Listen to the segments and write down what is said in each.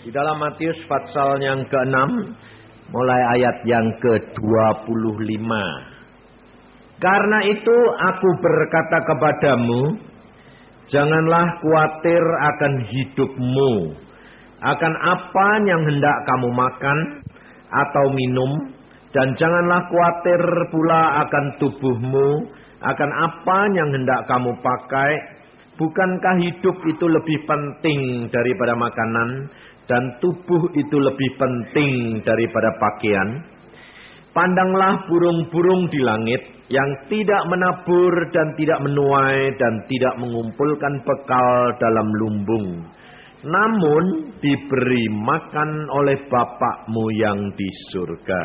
Di dalam Matius pasal yang ke-6, mulai ayat yang ke-25. Karena itu aku berkata kepadamu, janganlah khawatir akan hidupmu, akan apa yang hendak kamu makan atau minum, dan janganlah khawatir pula akan tubuhmu, akan apa yang hendak kamu pakai. Bukankah hidup itu lebih penting daripada makanan, dan tubuh itu lebih penting daripada pakaian? Pandanglah burung-burung di langit yang tidak menabur dan tidak menuai dan tidak mengumpulkan bekal dalam lumbung, namun diberi makan oleh Bapakmu yang di surga.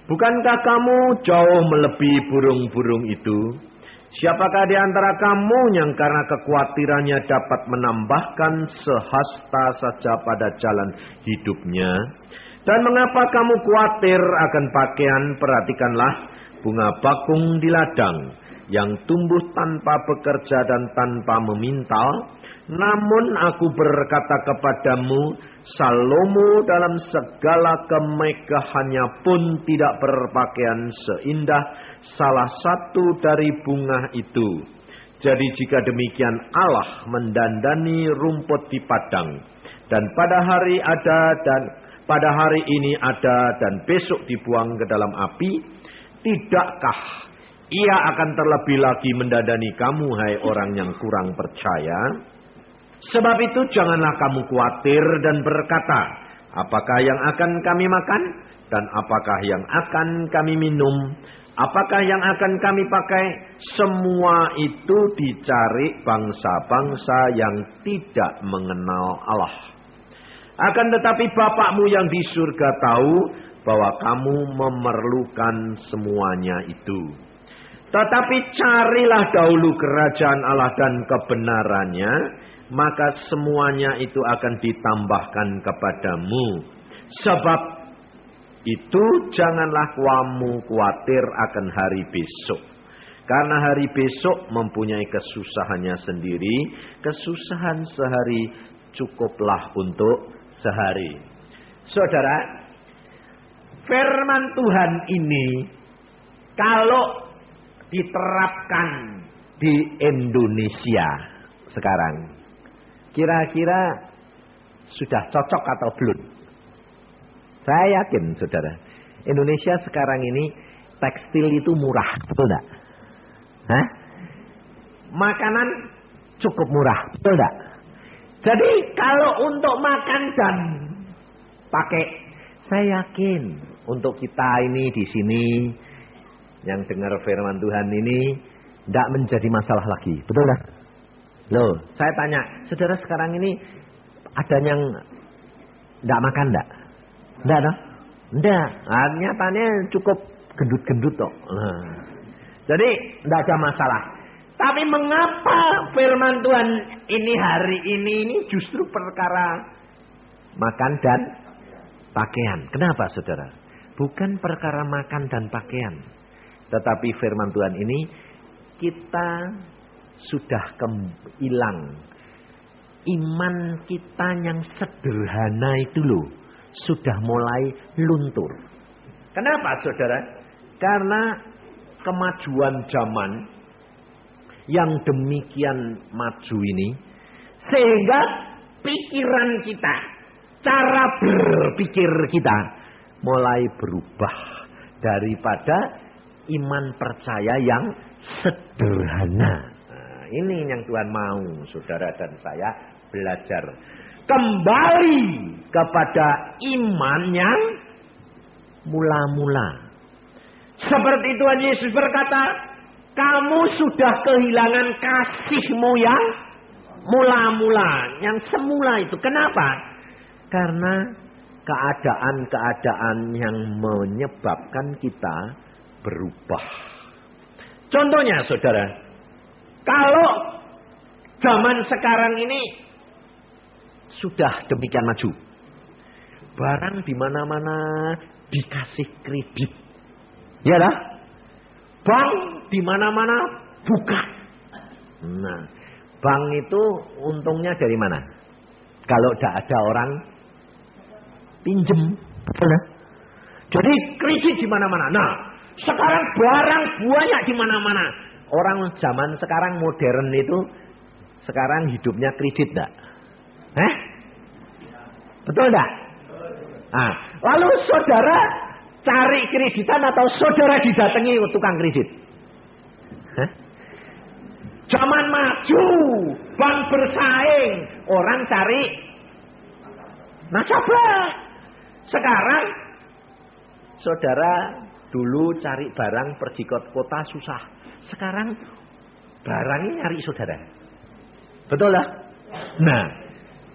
Bukankah kamu jauh melebihi burung-burung itu? Siapakah di antara kamu yang karena kekhawatirannya dapat menambahkan sehasta saja pada jalan hidupnya? Dan mengapa kamu khawatir akan pakaian? Perhatikanlah bunga bakung di ladang, yang tumbuh tanpa bekerja dan tanpa memintal. Namun aku berkata kepadamu, Salomo dalam segala kemegahannya pun tidak berpakaian seindah salah satu dari bunga itu. Jadi jika demikian Allah mendandani rumput di padang, dan pada hari ini ada dan besok dibuang ke dalam api, tidakkah Ia akan terlebih lagi mendandani kamu, hai orang yang kurang percaya? Sebab itu janganlah kamu khawatir dan berkata, apakah yang akan kami makan? Dan apakah yang akan kami minum? Apakah yang akan kami pakai? Semua itu dicari bangsa-bangsa yang tidak mengenal Allah. Akan tetapi Bapakmu yang di surga tahu bahwa kamu memerlukan semuanya itu. Tetapi carilah dahulu kerajaan Allah dan kebenarannya, maka semuanya itu akan ditambahkan kepadamu. Sebab itu janganlah kamu khawatir akan hari besok. Karena hari besok mempunyai kesusahannya sendiri. Kesusahan sehari cukuplah untuk sehari. Saudara, firman Tuhan ini kalau diterapkan di Indonesia sekarang, kira-kira sudah cocok atau belum? Saya yakin, saudara, Indonesia sekarang ini tekstil itu murah, betul enggak? Hah? Makanan cukup murah, betul enggak? Jadi kalau untuk makan dan pakai, saya yakin untuk kita ini di sini yang dengar firman Tuhan ini tidak menjadi masalah lagi, betul enggak? Loh, saya tanya, saudara sekarang ini ada yang tidak makan enggak? Enggak dong? Enggak. Nyatanya cukup gendut-gendut kok. Jadi tidak ada masalah. Tapi mengapa firman Tuhan ini hari ini justru perkara makan dan pakaian? Kenapa, saudara? Bukan perkara makan dan pakaian. Tetapi firman Tuhan ini kita sudah hilang. Iman kita yang sederhana itu loh, sudah mulai luntur. Kenapa, saudara? Karena kemajuan zaman yang demikian maju ini, sehingga pikiran kita, cara berpikir kita mulai berubah daripada iman percaya yang sederhana. Nah, ini yang Tuhan mau saudara dan saya belajar. Kembali kepada iman yang mula-mula. Seperti Tuhan Yesus berkata, kamu sudah kehilangan kasihmu yang mula-mula, yang semula itu. Kenapa? Karena keadaan-keadaan yang menyebabkan kita berubah. Contohnya, saudara, kalau zaman sekarang ini sudah demikian maju, barang di mana-mana dikasih kredit, ya dah, bank di mana-mana buka. Nah, bank itu untungnya dari mana? Kalau tidak ada orang pinjem. Betul ya? Jadi kredit di mana-mana. Nah, sekarang barang banyak di mana-mana. Orang zaman sekarang modern itu sekarang hidupnya kredit enggak? Betul enggak? Nah, lalu saudara cari kreditan atau saudara didatangi tukang kredit? Zaman maju, bank bersaing, orang cari nasabah. Sekarang saudara dulu cari barang pergi ke kota susah. Sekarang barangnya nyari saudara. Betul lah? Nah,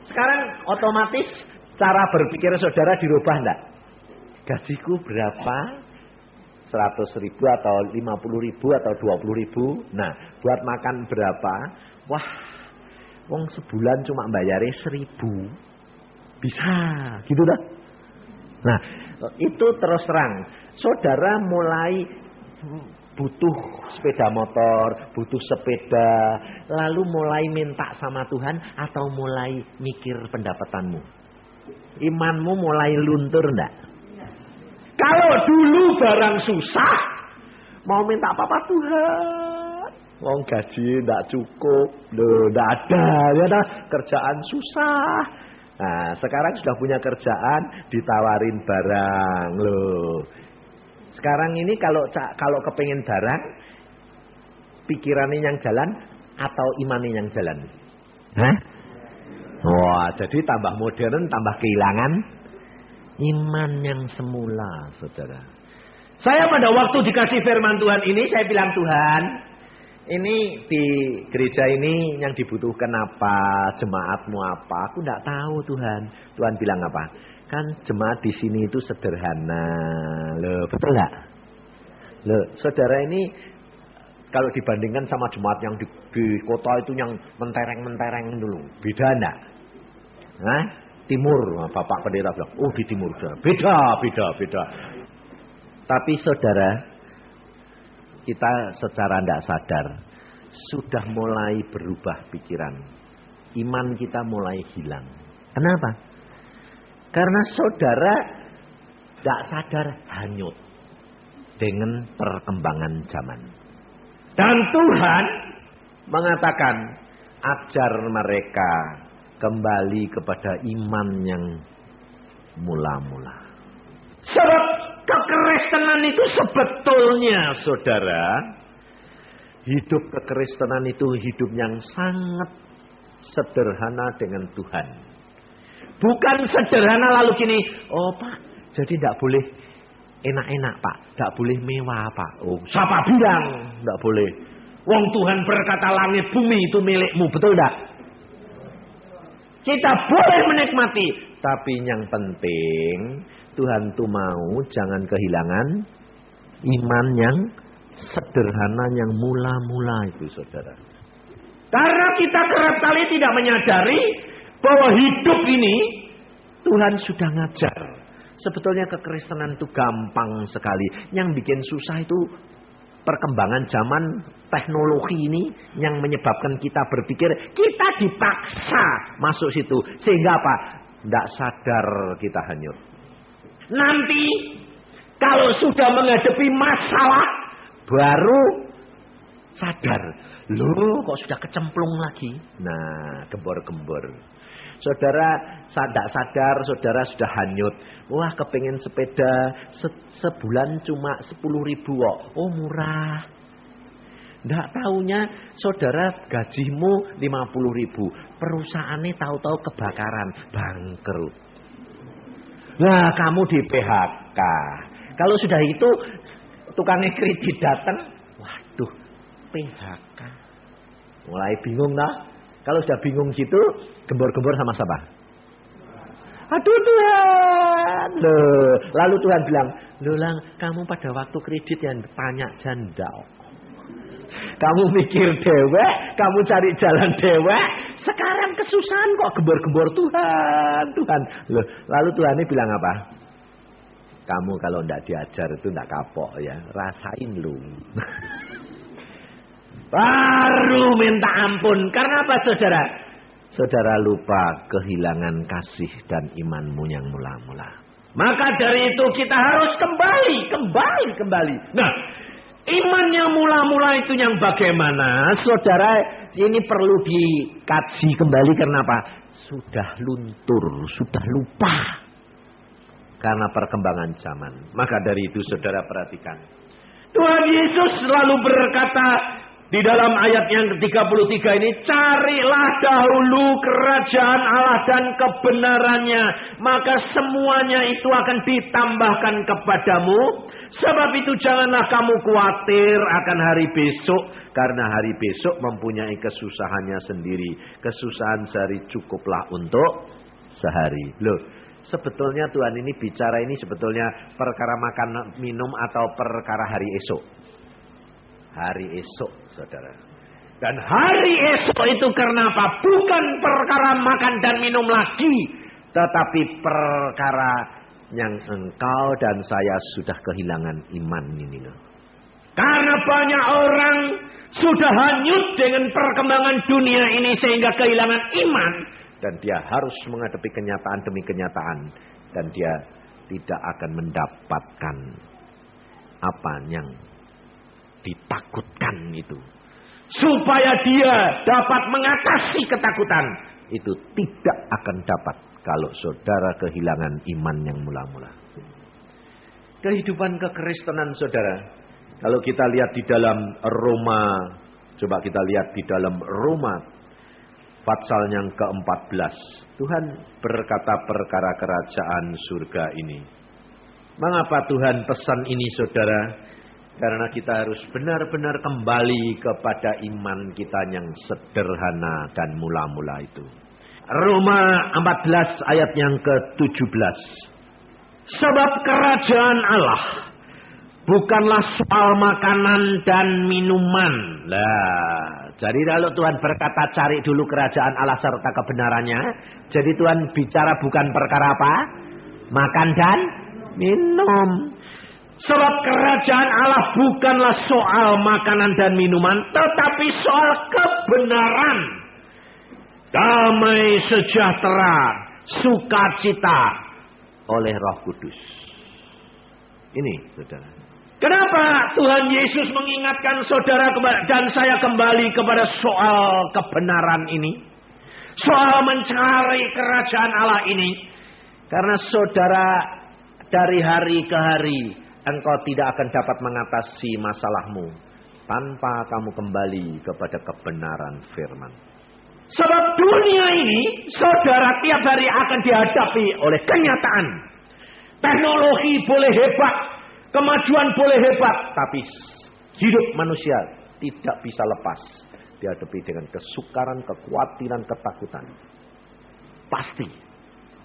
sekarang otomatis cara berpikir saudara dirubah enggak? Gajiku berapa? 100.000 atau 50.000 atau 20.000. Nah, buat makan berapa? Wah, wong sebulan cuma bayarnya 1.000. Bisa, gitu dah. Nah, itu terus terang. Saudara mulai butuh sepeda motor, butuh sepeda, lalu mulai minta sama Tuhan atau mulai mikir pendapatanmu? Imanmu mulai luntur enggak? Kalau dulu barang susah, mau minta apa-apa Tuhan. Wong gaji enggak cukup, enggak ada, ya dah, kerjaan susah. Nah, sekarang sudah punya kerjaan, ditawarin barang loh. Sekarang ini kalau kepengen barang, pikirannya yang jalan atau imannya yang jalan? Wah, jadi tambah modern, tambah kehilangan iman yang semula, saudara. Saya pada waktu dikasih firman Tuhan ini, saya bilang, Tuhan, ini di gereja ini yang dibutuhkan apa, jemaatmu apa? Aku tidak tahu Tuhan. Tuhan bilang apa? Kan jemaat di sini itu sederhana. Loh, betul nggak? Loh, saudara ini kalau dibandingkan sama jemaat yang di kota itu yang mentereng-mentereng dulu, beda enggak? Timur, Bapak Pendeta bilang, oh di timur beda. Tapi saudara, kita secara tidak sadar sudah mulai berubah pikiran. Iman kita mulai hilang. Kenapa? Karena saudara tidak sadar hanyut dengan perkembangan zaman. Dan Tuhan mengatakan, ajar mereka kembali kepada iman yang mula-mula. Sebab kekristenan itu sebetulnya, saudara, hidup kekristenan itu hidup yang sangat sederhana dengan Tuhan. Bukan sederhana lalu gini, oh Pak, jadi tidak boleh enak-enak Pak, tidak boleh mewah Pak. Oh, siapa bilang tidak boleh? Wong Tuhan berkata langit bumi itu milikmu, betul tidak? Kita boleh menikmati, tapi yang penting Tuhan tuh mau jangan kehilangan iman yang sederhana yang mula-mula itu, saudara. Karena kita kerap kali tidak menyadari bahwa hidup ini Tuhan sudah ngajar. Sebetulnya kekristenan itu gampang sekali. Yang bikin susah itu perkembangan zaman teknologi ini yang menyebabkan kita berpikir kita dipaksa masuk situ. Sehingga apa? Tidak sadar kita hanyut. Nanti kalau sudah menghadapi masalah baru sadar. Loh kok sudah kecemplung lagi. Nah, gembor-gembor. Saudara tidak sadar, saudara sudah hanyut. Wah, kepengen sepeda sebulan cuma 10.000 kok. Oh, murah. Tidak tahunya saudara gajimu 50.000. Perusahaannya tahu-tahu kebakaran, bangkrut. Nah, kamu di PHK. Kalau sudah itu tukangnya kredit datang, waduh, PHK. Mulai bingung nah. Kalau sudah bingung gitu, gembor-gembor sama siapa? Aduh Tuhan. Loh, lalu Tuhan bilang, "Loh Lang, kamu pada waktu kredit yang tanya janda. Kamu mikir dewek, kamu cari jalan dewek, sekarang kesusahan kok gembor-gembor Tuhan, Tuhan." Loh, lalu Tuhan ini bilang apa? Kamu kalau tidak diajar itu tidak kapok ya, rasain lu. Baru minta ampun. Karena apa saudara? saudara lupa kehilangan kasih dan imanmu yang mula-mula. Maka dari itu kita harus kembali. Nah, iman yang mula-mula itu yang bagaimana? Saudara, ini perlu dikaji kembali karena apa? Sudah luntur, sudah lupa. Karena perkembangan zaman. Maka dari itu saudara perhatikan. Tuhan Yesus selalu berkata di dalam ayat yang ke-33 ini, carilah dahulu kerajaan Allah dan kebenarannya, maka semuanya itu akan ditambahkan kepadamu. Sebab itu janganlah kamu khawatir akan hari besok, karena hari besok mempunyai kesusahannya sendiri. Kesusahan sehari cukuplah untuk sehari. Loh, sebetulnya Tuhan ini bicara ini sebetulnya perkara makan minum atau perkara hari esok? Hari esok, saudara. Dan hari esok itu karena apa? Bukan perkara makan dan minum lagi, tetapi perkara yang engkau dan saya sudah kehilangan iman ini loh. Karena banyak orang sudah hanyut dengan perkembangan dunia ini sehingga kehilangan iman. Dan dia harus menghadapi kenyataan demi kenyataan. Dan dia tidak akan mendapatkan apa yang ditakutkan itu. Supaya dia dapat mengatasi ketakutan. Itu tidak akan dapat kalau saudara kehilangan iman yang mula-mula. Kehidupan kekristenan saudara. Kalau kita lihat di dalam Roma. Coba kita lihat di dalam Roma. Pasal yang ke-14. Tuhan berkata perkara kerajaan surga ini. Mengapa Tuhan pesan ini saudara? Karena kita harus benar-benar kembali kepada iman kita yang sederhana dan mula-mula itu. Roma 14 ayat yang ke-17. Sebab kerajaan Allah bukanlah soal makanan dan minuman. Lah, jadi kalau Tuhan berkata cari dulu kerajaan Allah serta kebenarannya, jadi Tuhan bicara bukan perkara apa? Makan dan minum. Sebab kerajaan Allah bukanlah soal makanan dan minuman, tetapi soal kebenaran, damai sejahtera, sukacita oleh Roh Kudus. Ini saudara. Kenapa Tuhan Yesus mengingatkan saudara dan saya kembali kepada soal kebenaran ini? Soal mencari kerajaan Allah ini. Karena saudara dari hari ke hari engkau tidak akan dapat mengatasi masalahmu tanpa kamu kembali kepada kebenaran firman. Sebab dunia ini saudara tiap hari akan dihadapi oleh kenyataan. Teknologi boleh hebat, kemajuan boleh hebat, tapi hidup manusia tidak bisa lepas dihadapi dengan kesukaran, kekhawatiran, ketakutan. Pasti.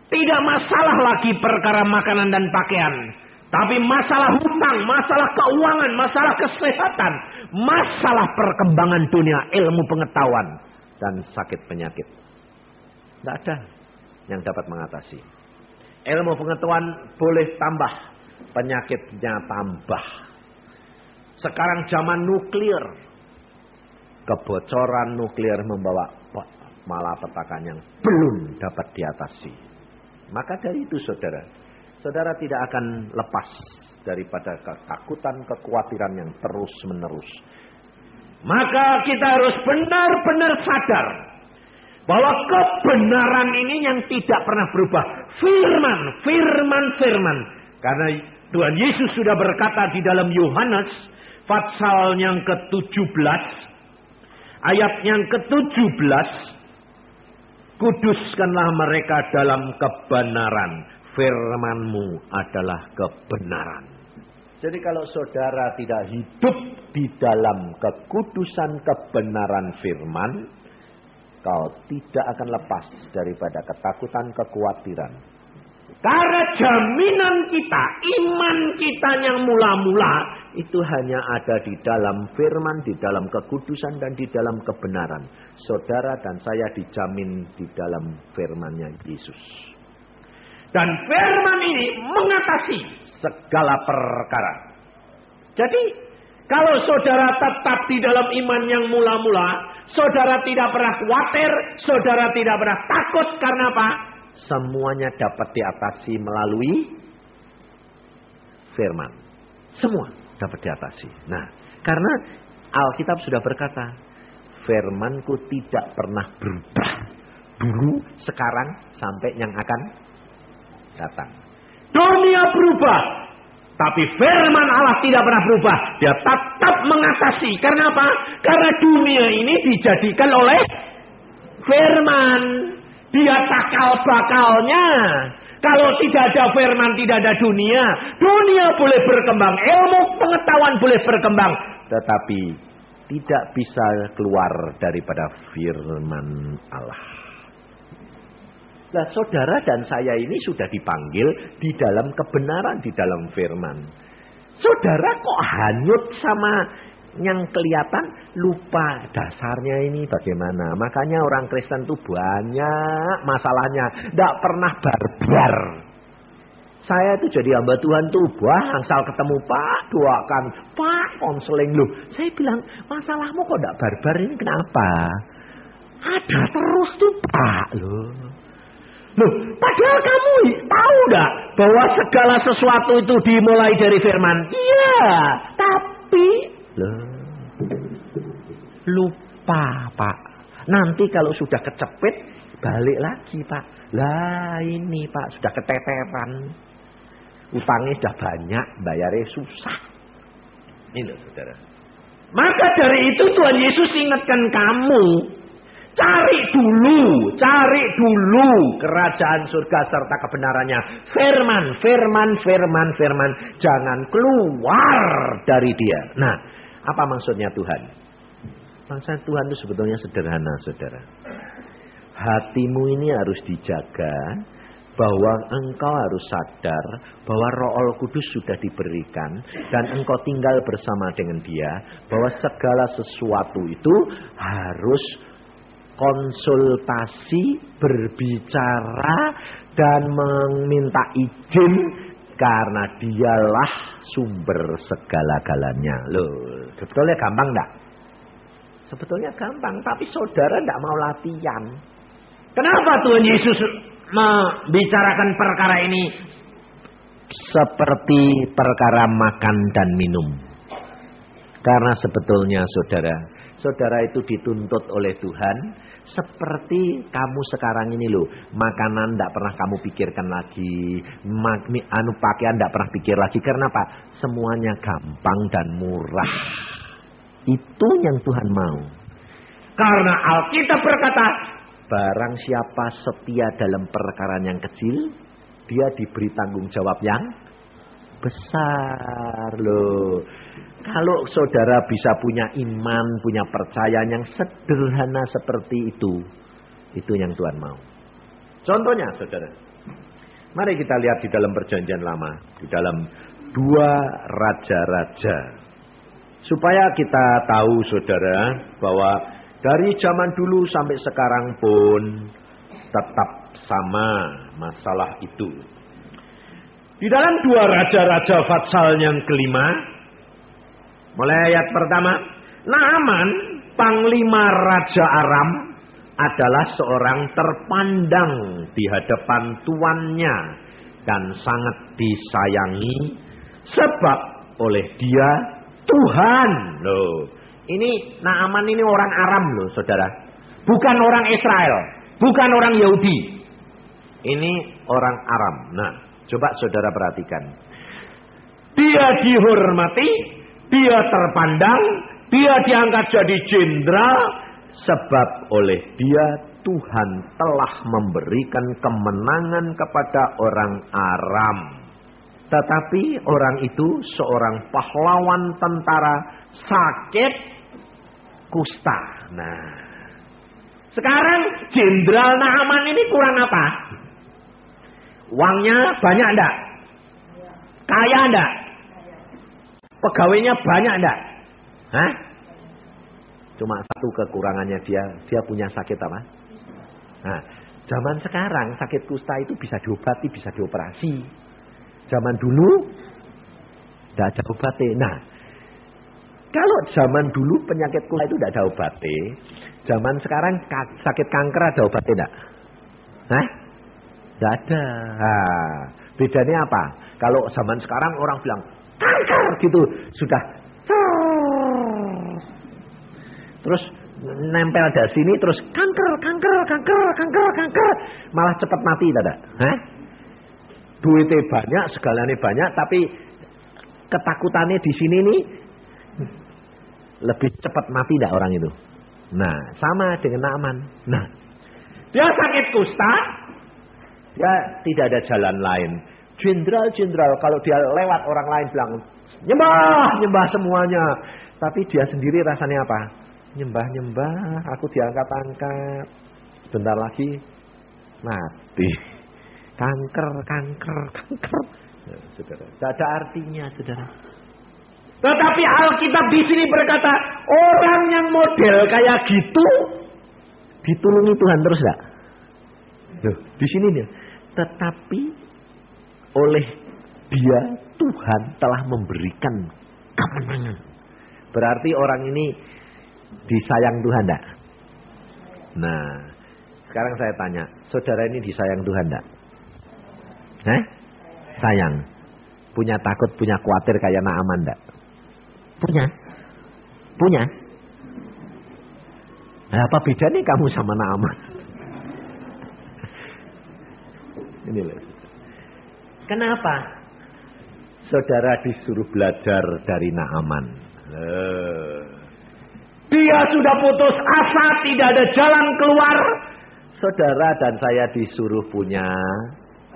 Tidak masalah lagi perkara makanan dan pakaian, tapi masalah hutang, masalah keuangan, masalah kesehatan, masalah perkembangan dunia, ilmu pengetahuan, dan sakit penyakit. Tidak ada yang dapat mengatasi. Ilmu pengetahuan boleh tambah, penyakitnya tambah. Sekarang zaman nuklir, kebocoran nuklir membawa malapetaka yang belum dapat diatasi. Maka dari itu saudara, saudara tidak akan lepas daripada ketakutan, kekhawatiran yang terus menerus. Maka kita harus benar-benar sadar bahwa kebenaran ini yang tidak pernah berubah. Firman. Karena Tuhan Yesus sudah berkata di dalam Yohanes pasal yang ke-17 ayat yang ke-17, kuduskanlah mereka dalam kebenaran, firman-Mu adalah kebenaran. Jadi kalau saudara tidak hidup di dalam kekudusan kebenaran firman, kau tidak akan lepas daripada ketakutan, kekhawatiran. Karena jaminan kita, iman kita yang mula-mula itu hanya ada di dalam firman, di dalam kekudusan dan di dalam kebenaran. Saudara dan saya dijamin di dalam firman-Nya Yesus. Dan firman ini mengatasi segala perkara. Jadi kalau saudara tetap di dalam iman yang mula-mula, Saudara tidak pernah khawatir, saudara tidak pernah takut. Karena apa? Semuanya dapat diatasi melalui firman. Semua dapat diatasi. Nah, karena Alkitab sudah berkata, firmanku tidak pernah berubah. Dulu, sekarang, sampai yang akan datang. Dunia berubah, tapi firman Allah tidak pernah berubah. Dia tetap mengatasi. Karena apa? Karena dunia ini dijadikan oleh firman. Dia takal bakalnya. Kalau tidak ada firman, tidak ada dunia. Dunia boleh berkembang, ilmu pengetahuan boleh berkembang, tetapi tidak bisa keluar daripada firman Allah. Nah, saudara dan saya ini sudah dipanggil di dalam kebenaran, di dalam firman. Saudara kok hanyut sama yang kelihatan, lupa dasarnya ini bagaimana. Makanya orang Kristen itu banyak masalahnya, tidak pernah barbar. Saya itu jadi hamba Tuhan tuh, asal ketemu Pak, doakan, Pak konseling loh. Saya bilang, masalahmu kok tidak barbar ini kenapa? Ada terus tuh Pak loh. Loh, padahal kamu tahu enggak bahwa segala sesuatu itu dimulai dari firman? Iya, tapi lupa Pak. Nanti kalau sudah kecepit balik lagi Pak. Lah ini Pak sudah keteteran. Utangnya sudah banyak, bayarnya susah. Ini loh saudara. Maka dari itu Tuhan Yesus ingatkan kamu. Cari dulu kerajaan surga serta kebenarannya. Firman. Jangan keluar dari dia. Nah, apa maksudnya Tuhan? Maksud Tuhan itu sebetulnya sederhana, saudara. Hatimu ini harus dijaga, bahwa engkau harus sadar bahwa Roh Kudus sudah diberikan dan engkau tinggal bersama dengan dia, bahwa segala sesuatu itu harus konsultasi, berbicara, dan meminta izin karena dialah sumber segala-galanya. Loh, sebetulnya gampang enggak? Sebetulnya gampang, tapi saudara enggak mau latihan. Kenapa Tuhan Yesus membicarakan perkara ini seperti perkara makan dan minum? Karena sebetulnya saudara itu dituntut oleh Tuhan seperti kamu sekarang ini loh. Makanan tidak pernah kamu pikirkan lagi, pakaian tidak pernah pikir lagi. Karena apa? Semuanya gampang dan murah. Itu yang Tuhan mau. Karena Alkitab berkata, barang siapa setia dalam perkara yang kecil, dia diberi tanggung jawab yang besar loh. Kalau saudara bisa punya iman, punya percaya yang sederhana seperti itu yang Tuhan mau. Contohnya saudara, mari kita lihat di dalam perjanjian lama, di dalam 2 Raja-Raja. Supaya kita tahu saudara, bahwa dari zaman dulu sampai sekarang pun tetap sama masalah itu. Di dalam 2 Raja-Raja pasal yang kelima, mulai ayat pertama, Naaman, panglima Raja Aram, adalah seorang terpandang di hadapan tuannya dan sangat disayangi, sebab oleh dia Tuhan. Loh, ini Naaman ini orang Aram loh saudara. Bukan orang Israel, bukan orang Yahudi. Ini orang Aram. Nah, coba saudara perhatikan. Dia dihormati, dia terpandang, dia diangkat jadi jenderal, sebab oleh dia Tuhan telah memberikan kemenangan kepada orang Aram. Tetapi orang itu seorang pahlawan tentara sakit kusta. Nah, sekarang jenderal Naaman ini kurang apa? Uangnya banyak enggak? Kaya enggak? Pegawainya banyak enggak? Hah? Cuma satu kekurangannya, dia punya sakit apa? Nah, zaman sekarang sakit kusta itu bisa diobati, bisa dioperasi. Zaman dulu tidak ada obatnya. Nah, kalau zaman dulu penyakit kusta itu tidak ada obatnya, Zaman sekarang sakit kanker ada obatnya enggak? Hah? Enggak ada. Nah, bedanya apa? Kalau zaman sekarang orang bilang kanker gitu, sudah terus nempel di sini terus kanker, malah cepat mati tidak? Hah? Duitnya banyak, segalanya banyak, tapi ketakutannya di sini nih lebih cepat mati tidak orang itu. Nah, sama dengan Naaman. Nah, dia sakit kusta, dia tidak ada jalan lain. Jenderal kalau dia lewat orang lain bilang nyembah semuanya, tapi dia sendiri rasanya apa? Nyembah, aku diangkat-angkat, sebentar lagi mati. Kanker. Ya, saudara, tidak ada artinya, saudara. Tetapi Alkitab di sini berkata, orang yang model kayak gitu ditulungi Tuhan terus enggak? Loh, di sini nih. Tetapi oleh Dia Tuhan telah memberikan kemenangan. Berarti orang ini disayang Tuhan enggak? Nah, sekarang saya tanya, saudara ini disayang Tuhan enggak? Sayang. Punya takut, punya khawatir kayak Naaman enggak? Punya. Nah, apa bedanya kamu sama Naaman? Ini loh. Kenapa? Saudara disuruh belajar dari Naaman. Dia sudah putus asa, tidak ada jalan keluar. Saudara dan saya disuruh punya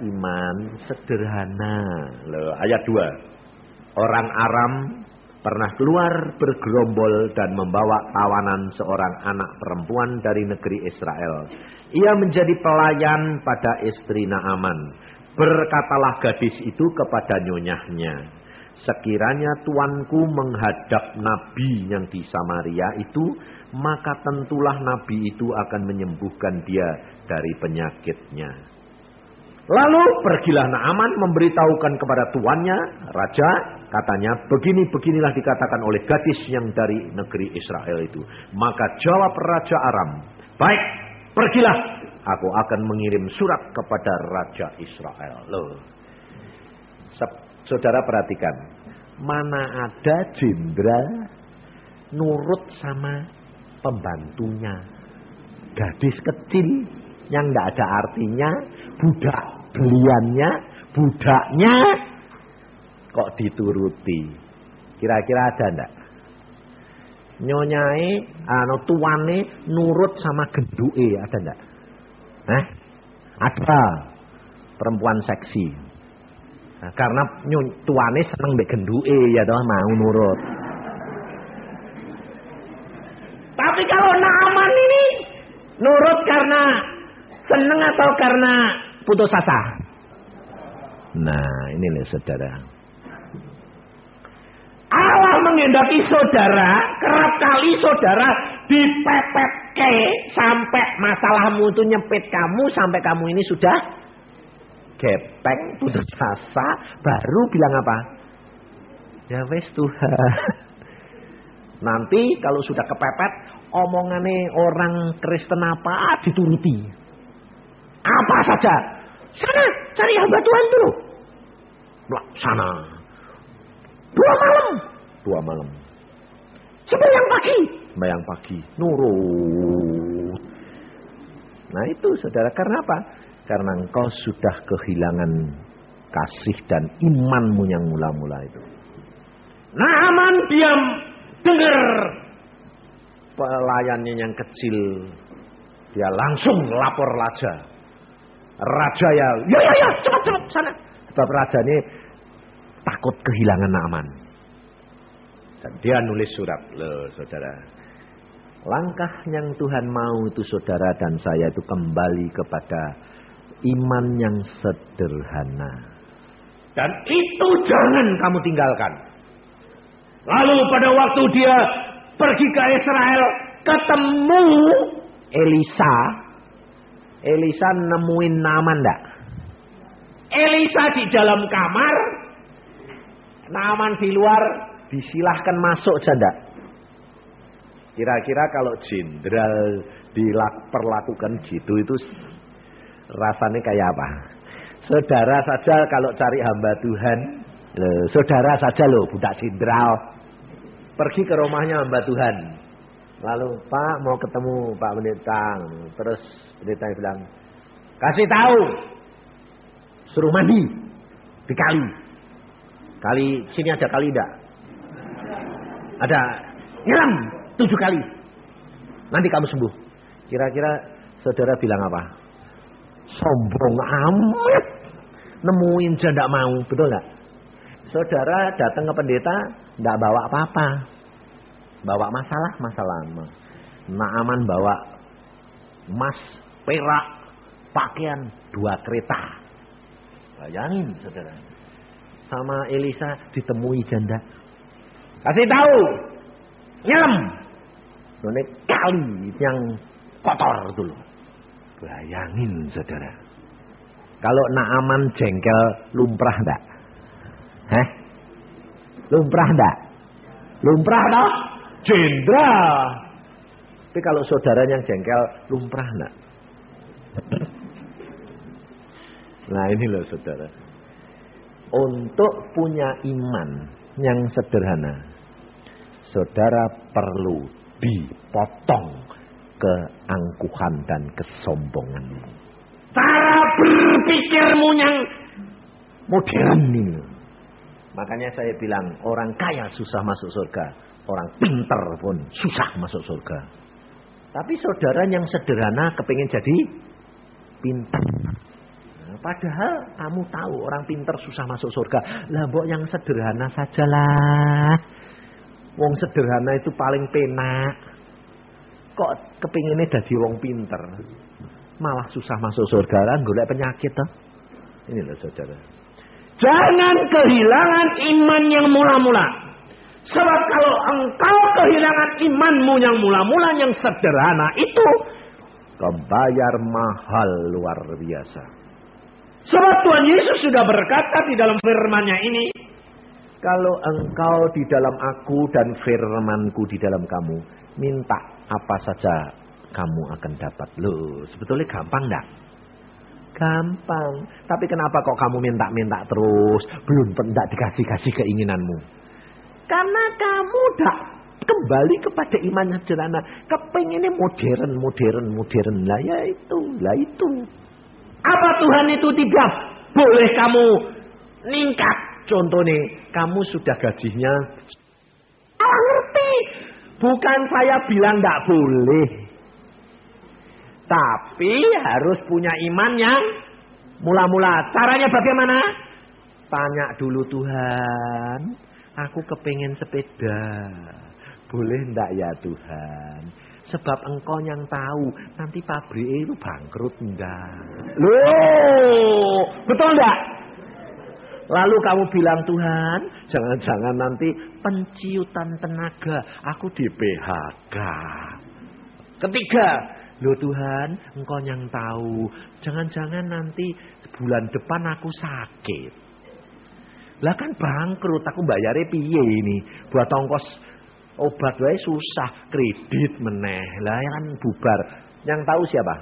iman sederhana. Loh, ayat 2. Orang Aram pernah keluar bergerombol dan membawa tawanan seorang anak perempuan dari negeri Israel. Ia menjadi pelayan pada istri Naaman. Berkatalah gadis itu kepada nyonyahnya, sekiranya tuanku menghadap nabi yang di Samaria itu, maka tentulah nabi itu akan menyembuhkan dia dari penyakitnya. Lalu pergilah Naaman memberitahukan kepada tuannya, raja, katanya, beginilah dikatakan oleh gadis yang dari negeri Israel itu. Maka jawab Raja Aram, baik, pergilah, aku akan mengirim surat kepada Raja Israel. Loh, saudara perhatikan, mana ada jenderal nurut sama pembantunya, gadis kecil yang tidak ada artinya, budak beliannya, budaknya kok dituruti. Kira-kira ada enggak? Nyonyai, tuane nurut sama genduke, ada enggak? Ada. Perempuan seksi. Nah, karena tuane seneng mbek genduke ya toh, mau nurut. Tapi kalau Naaman ini nurut karena seneng atau karena putus asa? Nah, ini loh saudara. Allah menghendaki saudara, kerap kali saudara dipepetke sampai masalahmu itu nyempit kamu, sampai kamu ini sudah gepeng, putus asa, baru bilang apa? Ya wes Tuhan. Nanti kalau sudah kepepet, omongannya orang Kristen apa dituruti. Apa saja. Sana cari hamba Tuhan dulu. Sana. 2 malam. Sembahyang pagi. Nurut. Nah itu saudara, karena apa? Karena engkau sudah kehilangan kasih dan imanmu yang mula-mula itu. Naaman diam, dengar pelayannya yang kecil, dia langsung lapor raja. Raja ya cepat sana. Sebab raja ini takut kehilangan Naaman. Dan dia nulis surat, loh saudara. Langkah yang Tuhan mau itu saudara dan saya itu kembali kepada iman yang sederhana. Dan itu jangan kamu tinggalkan. Lalu pada waktu dia pergi ke Israel, ketemu Elisa. Elisa nemuin Naaman enggak? Elisa di dalam kamar, Naaman di luar, disilahkan masuk saja enggak? Kira-kira kalau jenderal diperlakukan gitu itu rasanya kayak apa? Saudara saja kalau cari hamba Tuhan, saudara saja loh budak jenderal, pergi ke rumahnya hamba Tuhan. Lalu, Pak mau ketemu Pak Pendeta. Terus pendeta bilang, kasih tahu, suruh mandi di kali. Kali sini ada kali enggak? Ada. Nyelam 7 kali. Nanti kamu sembuh. Kira-kira saudara bilang apa? Sombong amat. Nemuin aja enggak mau, betul enggak? Saudara datang ke pendeta enggak bawa apa-apa. Bawa masalah. Naaman bawa emas, perak, pakaian 2 kereta. Bayangin saudara. Sama Elisa ditemui janda. Kasih tahu. Nyelam. Ini kali yang kotor itu loh. Bayangin saudara. Kalau Naaman jengkel lumrah enggak? Lumrah enggak? Lumrah toh? Jenderal. Tapi kalau saudara yang jengkel lumrah enggak? Nah ini loh saudara. Untuk punya iman yang sederhana, saudara perlu dipotong keangkuhan dan kesombonganmu. Cara berpikirmu yang modern ini. Makanya saya bilang orang kaya susah masuk surga, orang pinter pun susah masuk surga. Tapi saudara yang sederhana kepingin jadi pinter. Padahal kamu tahu orang pinter susah masuk surga. Lah mbok yang sederhana sajalah. Wong sederhana itu paling penak. Kok kepinginnya jadi wong pinter, malah susah masuk surga, kan golek penyakit toh. Ini loh saudara. Jangan kehilangan iman yang mula-mula. Sebab kalau engkau kehilangan imanmu yang mula-mula yang sederhana itu, kebayar mahal luar biasa. Sebab Tuhan Yesus sudah berkata di dalam firman-Nya ini, kalau engkau di dalam aku dan firman-Ku di dalam kamu, minta apa saja kamu akan dapat. Loh, sebetulnya gampang enggak? Gampang. Tapi kenapa kok kamu minta-minta terus, belum enggak dikasih-kasih keinginanmu? Karena kamu udah kembali kepada iman sederhana. Kepengennya modern. Lah itu. Apa Tuhan itu tidak boleh kamu ningkat? Contohnya, kamu sudah gajinya. Ngerti. Bukan saya bilang tidak boleh. Tapi harus punya iman yang mula-mula. Caranya bagaimana? Tanya dulu Tuhan. Aku kepengen sepeda. Boleh enggak ya Tuhan? Sebab engkau yang tahu. Nanti pabrik itu bangkrut enggak? Loh, betul enggak? Lalu kamu bilang Tuhan, jangan-jangan nanti penciutan tenaga. Aku di PHK. Ketiga, loh Tuhan, engkau yang tahu. Jangan-jangan nanti bulan depan aku sakit. Lah kan bangkrut, aku bayarnya piye ini? Buat ongkos obat wae susah, kredit meneh. Lah kan bubar. Yang tahu siapa?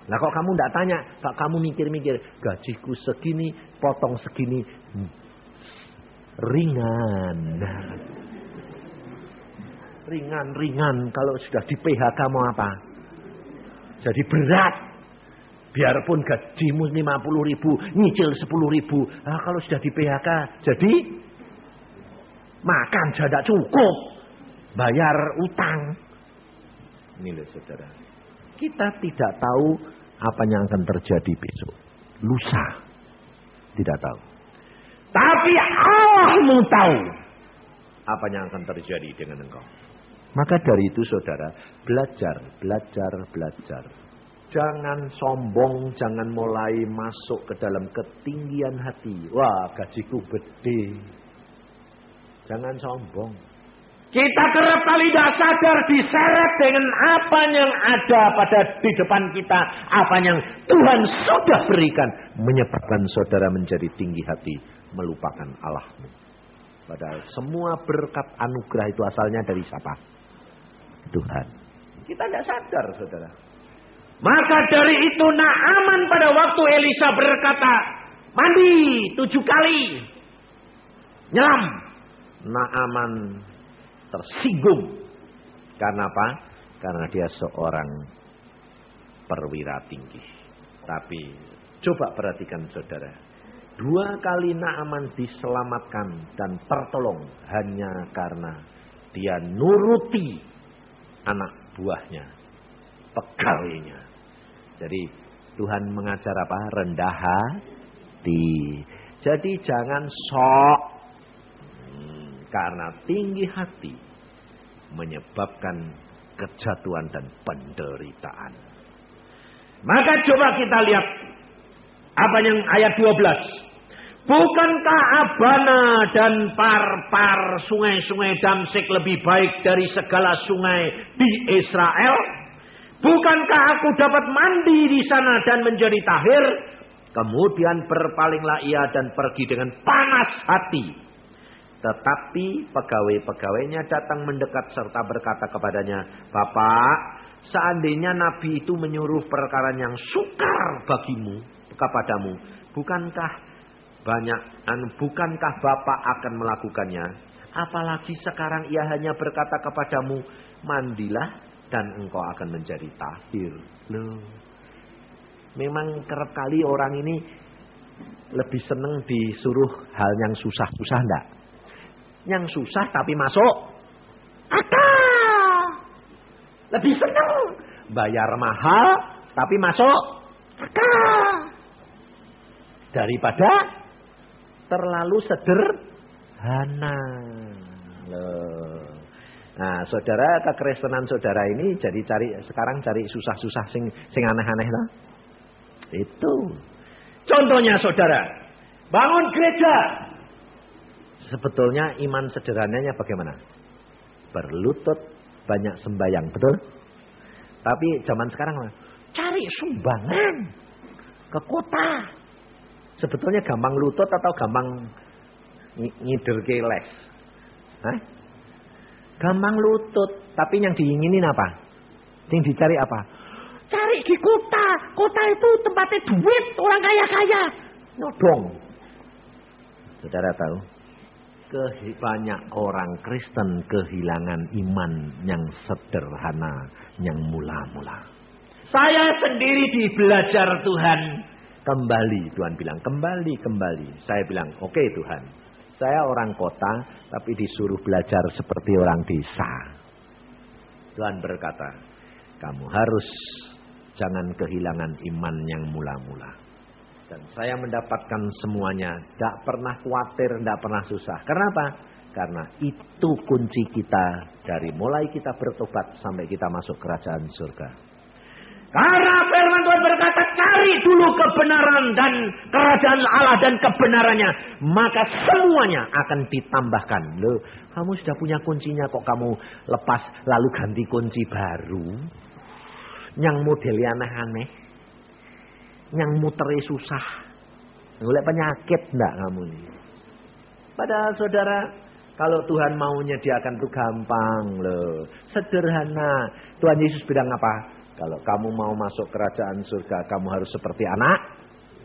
Lah kok kamu enggak tanya? Kok kamu mikir-mikir, gajiku segini, potong segini. Ringan. Ringan. Kalau sudah di PHK mau apa? Jadi berat. Biarpun gajimu 50.000, nyicil 10.000. Nah, kalau sudah di PHK, jadi makan saja tidak cukup. Bayar utang. Ini loh saudara. Kita tidak tahu apa yang akan terjadi besok. Lusa. Tidak tahu. Tapi Allahmu tahu apa yang akan terjadi dengan engkau. Maka dari itu saudara, belajar. Jangan sombong, jangan mulai masuk ke dalam ketinggian hati. Wah, gajiku gede. Jangan sombong. Kita kerap kali tidak sadar diseret dengan apa yang ada di depan kita. Apa yang Tuhan sudah berikan. Menyebabkan saudara menjadi tinggi hati. Melupakan Allahmu. Padahal semua berkat anugerah itu asalnya dari siapa? Tuhan. Kita tidak sadar, saudara. Maka dari itu Naaman pada waktu Elisa berkata, mandi 7 kali. Nyelam. Naaman tersinggung. Karena apa? Karena dia seorang perwira tinggi. Tapi coba perhatikan saudara. 2 kali Naaman diselamatkan dan tertolong hanya karena dia nuruti anak buahnya, pegawainya. Jadi Tuhan mengajar apa? Rendah hati. Jadi jangan sok. Karena tinggi hati menyebabkan kejatuhan dan penderitaan. Maka coba kita lihat apa yang ayat 12. Bukankah Abana dan Parpar sungai-sungai Damsik lebih baik dari segala sungai di Israel? Bukankah aku dapat mandi di sana dan menjadi tahir? Kemudian berpalinglah ia dan pergi dengan panas hati. Tetapi pegawai-pegawainya datang mendekat serta berkata kepadanya, Bapak, seandainya Nabi itu menyuruh perkara yang sukar bagimu, kepadamu, bukankah Bapak akan melakukannya? Apalagi sekarang ia hanya berkata kepadamu, mandilah dan engkau akan menjadi tahir. Loh, memang kerap kali orang ini lebih senang disuruh hal yang susah-susah enggak? Yang susah tapi masuk akal. Lebih senang bayar mahal tapi masuk akal daripada terlalu sederhana. Loh. Nah, saudara, kekristenan saudara ini jadi sekarang cari susah-susah sing aneh-aneh lah. Itu. Contohnya saudara, bangun gereja. Sebetulnya iman sederhananya bagaimana? Berlutut, banyak sembahyang, betul? Tapi zaman sekarang cari sumbangan ke kota. Sebetulnya gampang lutut atau gampang ngider keles? Hah? Gampang lutut, tapi yang diinginin apa? Yang dicari apa? Cari di kota. Kota itu tempatnya duit, orang kaya-kaya. Nyodong. Saudara tahu? Banyak orang Kristen kehilangan iman yang sederhana, yang mula-mula. Saya sendiri di belajar Tuhan. Kembali, Tuhan bilang, kembali. Saya bilang, oke Tuhan. Saya orang kota, tapi disuruh belajar seperti orang desa. Tuhan berkata, kamu harus jangan kehilangan iman yang mula-mula. Dan saya mendapatkan semuanya. Tidak pernah khawatir, tidak pernah susah. Kenapa? Karena itu kunci kita. Dari mulai kita bertobat sampai kita masuk kerajaan surga. Karena firman Tuhan berkata, cari dulu kebenaran dan kerajaan Allah dan kebenarannya. Maka semuanya akan ditambahkan. Loh, kamu sudah punya kuncinya kok kamu lepas lalu ganti kunci baru. Yang modelnya aneh-aneh. Yang muternya susah. Oleh penyakit enggak kamu ini. Padahal saudara, kalau Tuhan mau menyediakan itu gampang loh. Sederhana. Tuhan Yesus bilang apa? Kalau kamu mau masuk kerajaan surga, kamu harus seperti anak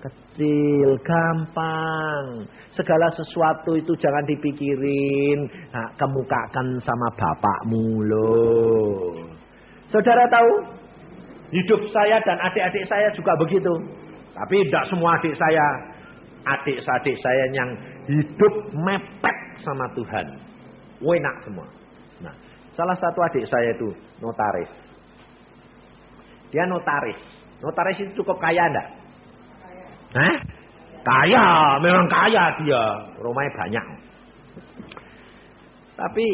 kecil. Gampang. Segala sesuatu itu jangan dipikirin. Nah, kemukakan sama bapakmu loh. Saudara tahu? Hidup saya dan adik-adik saya juga begitu. Tapi tidak semua adik saya. Adik-adik saya yang hidup mepet sama Tuhan. Enak semua. Nah, salah satu adik saya itu notaris. Dia notaris. Notaris itu cukup kaya enggak? Kaya. Kaya, memang kaya dia. Rumahnya banyak. Tapi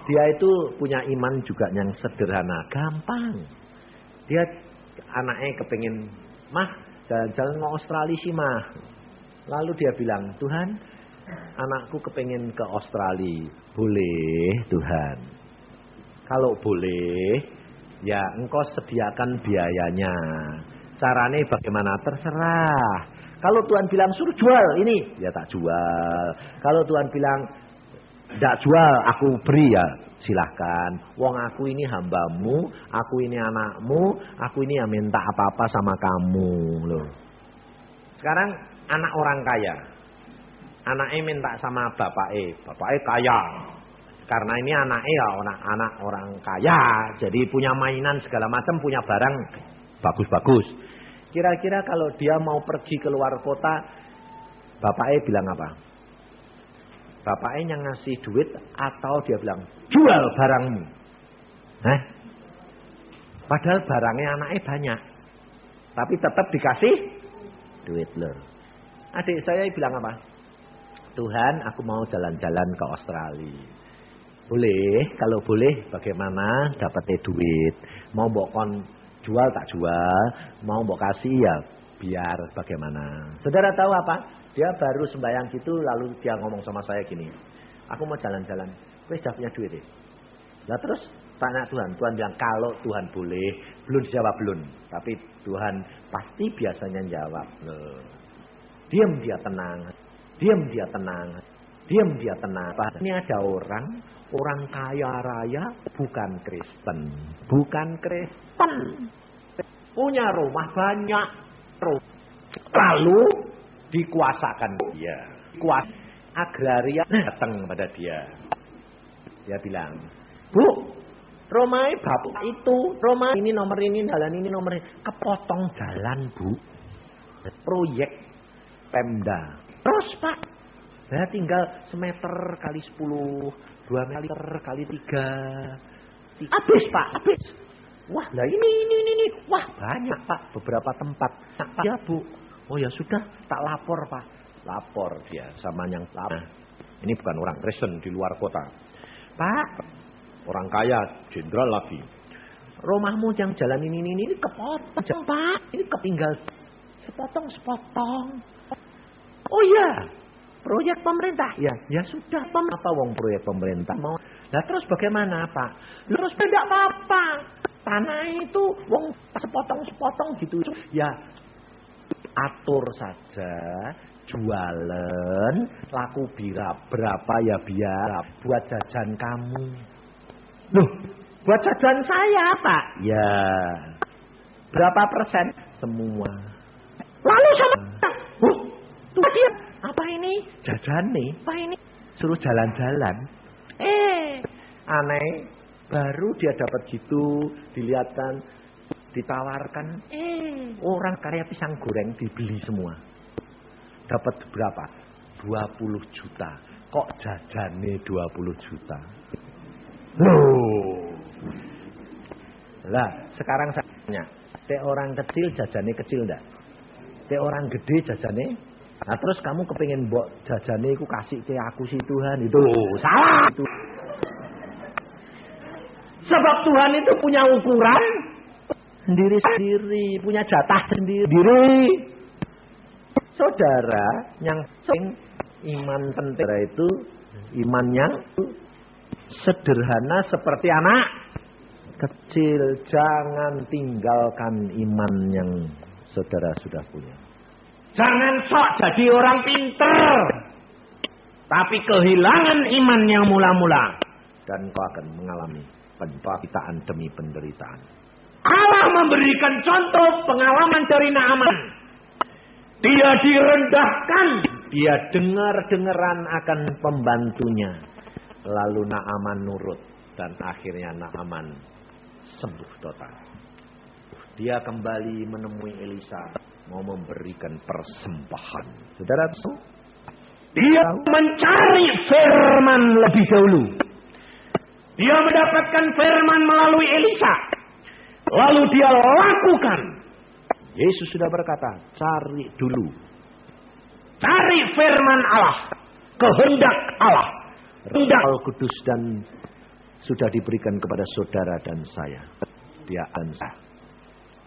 dia itu punya iman juga yang sederhana. Gampang. Dia anaknya kepingin, mah jalan-jalan ke Australia sih mah. Lalu dia bilang, Tuhan, anakku kepingin ke Australia. Boleh Tuhan. Kalau boleh, ya engkau sediakan biayanya. Caranya bagaimana? Terserah. Kalau Tuhan bilang suruh jual ini, ya tak jual. Kalau Tuhan bilang ndak jual, aku beri ya. Silahkan. Wong aku ini hambamu, aku ini anakmu, aku ini yang minta apa-apa sama kamu loh. Sekarang anak orang kaya. Anaknya minta sama bapaknya kaya. Karena ini anaknya ya anak orang kaya, jadi punya mainan segala macam, punya barang bagus-bagus. Kira-kira kalau dia mau pergi ke luar kota, bapaknya bilang apa? Bapaknya yang ngasih duit atau dia bilang, jual barangmu. Padahal barangnya anaknya banyak. Tapi tetap dikasih duit loh. Adik saya bilang apa? Tuhan, aku mau jalan-jalan ke Australia. Boleh, kalau boleh bagaimana dapatnya duit. Mau mbokon jual tak jual, mau mbok kasih ya biar bagaimana. Saudara tahu apa? Dia baru sembahyang gitu lalu dia ngomong sama saya gini. Aku mau jalan-jalan. Wes sudah punya duit ya? Lah terus tanya Tuhan. Tuhan bilang kalau Tuhan boleh. Belum dijawab belum. Tapi Tuhan pasti biasanya jawab. Diam dia tenang. Diam dia tenang. Diam dia tenang. Ini ada orang kaya raya bukan Kristen. Bukan Kristen. Punya rumah banyak. Lalu dikuasakan dia. Kuasa agraria datang pada dia. Dia bilang, Bu, rumah bapak itu, rumah ini nomor ini, jalan ini nomor ini. Kepotong jalan, Bu. Proyek Pemda. Terus Pak, saya tinggal semeter kali 10, 2 meter kali 3. Habis Pak, habis. Wah, lah ini. Wah, banyak Pak, beberapa tempat. Ya Bu. Oh ya sudah, tak lapor Pak. Lapor dia sama yang lapor. Ini bukan orang Kristen di luar kota. Pak, orang kaya, jenderal lagi. Rumahmu yang jalan ini kepotong Pak. Ini ketinggal sepotong. Oh iya, proyek pemerintah. Ya sudah, apa wong proyek pemerintah mau. Nah terus bagaimana Pak? Terus tidak apa-apa. Tanah itu wong sepotong gitu. Ya atur saja, jualan, laku berapa ya biar buat jajan kamu. Loh, buat jajan saya Pak? Ya, berapa persen? Semua. Lalu sama, tuh dia, apa ini? Jajan nih, apa ini? Suruh jalan-jalan. Aneh, baru dia dapat gitu, dilihatkan. Ditawarkan, orang karya pisang goreng dibeli semua. Dapat berapa? 20 juta. Kok jajannya 20 juta? Loh. Lah, sekarang saya tanya, teh orang kecil jajannya kecil enggak? Teh orang gede jajannya? Nah terus kamu kepengin mbok jajannya aku kasih ke aku si Tuhan itu salah itu. Sebab Tuhan itu punya ukuran sendiri, punya jatah sendiri. Saudara yang iman saudara itu iman yang sederhana seperti anak kecil. Jangan tinggalkan iman yang saudara sudah punya. Jangan sok jadi orang pintar, tapi kehilangan iman yang mula-mula dan kau akan mengalami penderitaan demi penderitaan. Allah memberikan contoh pengalaman dari Naaman. Dia direndahkan. Dia dengar-dengaran akan pembantunya. Lalu Naaman nurut. Dan akhirnya Naaman sembuh total. Dia kembali menemui Elisa. Mau memberikan persembahan. Saudara, dia mencari firman lebih dahulu. Dia mendapatkan firman melalui Elisa. Lalu dia lakukan. Yesus sudah berkata, cari dulu. Cari firman Allah. Kehendak Allah. Kehendak Al-Kudus dan sudah diberikan kepada saudara dan saya. Dia ansah.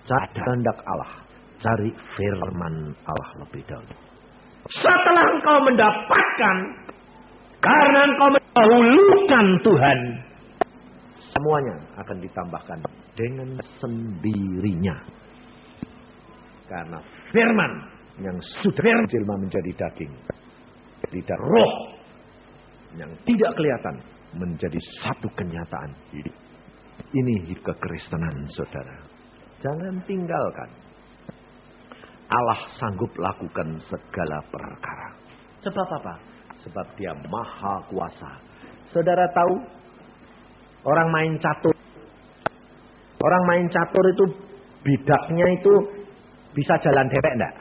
Cari kehendak Allah. Cari firman Allah lebih dahulu. Setelah engkau mendapatkan, karena engkau mendahulukan Tuhan, semuanya akan ditambahkan dengan sendirinya. Karena firman yang sudah menjelma menjadi daging. Lidah roh. yang tidak kelihatan menjadi satu kenyataan hidup. Ini hidup kekristenan, saudara. Jangan tinggalkan. Allah sanggup lakukan segala perkara. Sebab apa? Sebab Dia maha kuasa. Saudara tahu, orang main catur. Orang main catur itu bidaknya itu bisa jalan dewek enggak?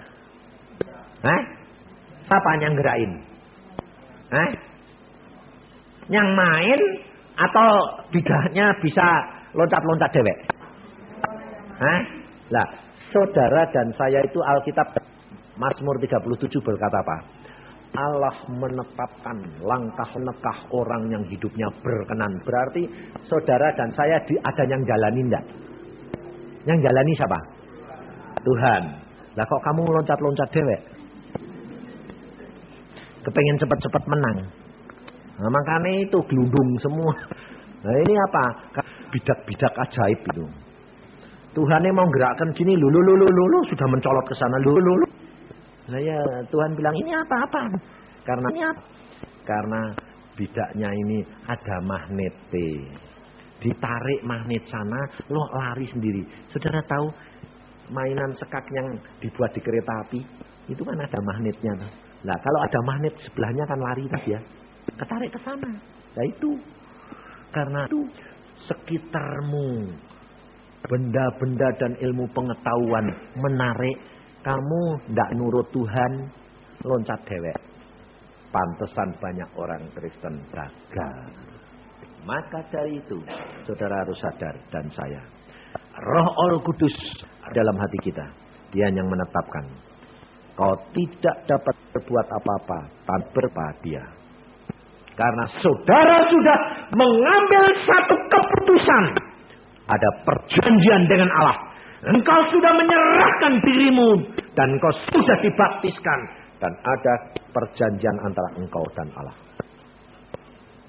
Siapa yang gerain? Yang main atau bidaknya bisa loncat-loncat dewek? Lah, saudara dan saya itu Alkitab Mazmur 37 berkata apa? Allah menetapkan langkah-langkah orang yang hidupnya berkenan. Berarti saudara dan saya ada yang jalani enggak? Yang jalani siapa? Tuhan. Lah kok kamu loncat-loncat dewek? Kepengen cepat-cepat menang. Nah, makanya itu gelundung semua. Nah ini apa? Bidak-bidak ajaib itu. Tuhan mau gerakkan gini, lulu sudah mencolot ke sana, lulu. Nah ya Tuhan bilang ini apa-apa? Karena bidaknya ini ada magnet. Ditarik magnet sana, lo lari sendiri. Saudara tahu mainan sekak yang dibuat di kereta api itu kan ada magnetnya. Nah kalau ada magnet sebelahnya kan lari tadi ya, ketarik ke sana. Nah itu karena itu sekitarmu benda-benda dan ilmu pengetahuan menarik kamu ndak nurut Tuhan, loncat dewek. Pantesan banyak orang Kristen gagal. Maka dari itu saudara harus sadar dan saya, Roh Allah Kudus dalam hati kita, Dia yang menetapkan. Kau tidak dapat berbuat apa-apa tanpa Dia. Karena saudara sudah mengambil satu keputusan. Ada perjanjian dengan Allah. Engkau sudah menyerahkan dirimu. Dan engkau sudah dibaptiskan. Dan ada perjanjian antara engkau dan Allah.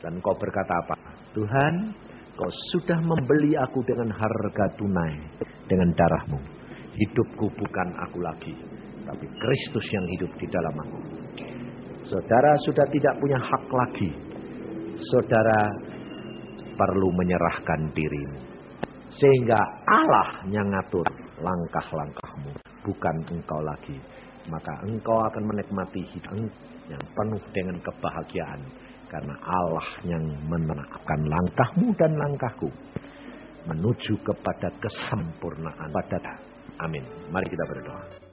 Dan engkau berkata apa? Tuhan, Kau sudah membeli aku dengan harga tunai. Dengan darahmu. Hidupku bukan aku lagi. Tapi Kristus yang hidup di dalam aku. Saudara sudah tidak punya hak lagi. Saudara perlu menyerahkan dirimu. Sehingga Allah yang ngatur langkah-langkahmu. Bukan engkau lagi. Maka engkau akan menikmati hidup yang penuh dengan kebahagiaan. Karena Allah yang menetapkan langkahmu dan langkahku. Menuju kepada kesempurnaan. Amin. Mari kita berdoa.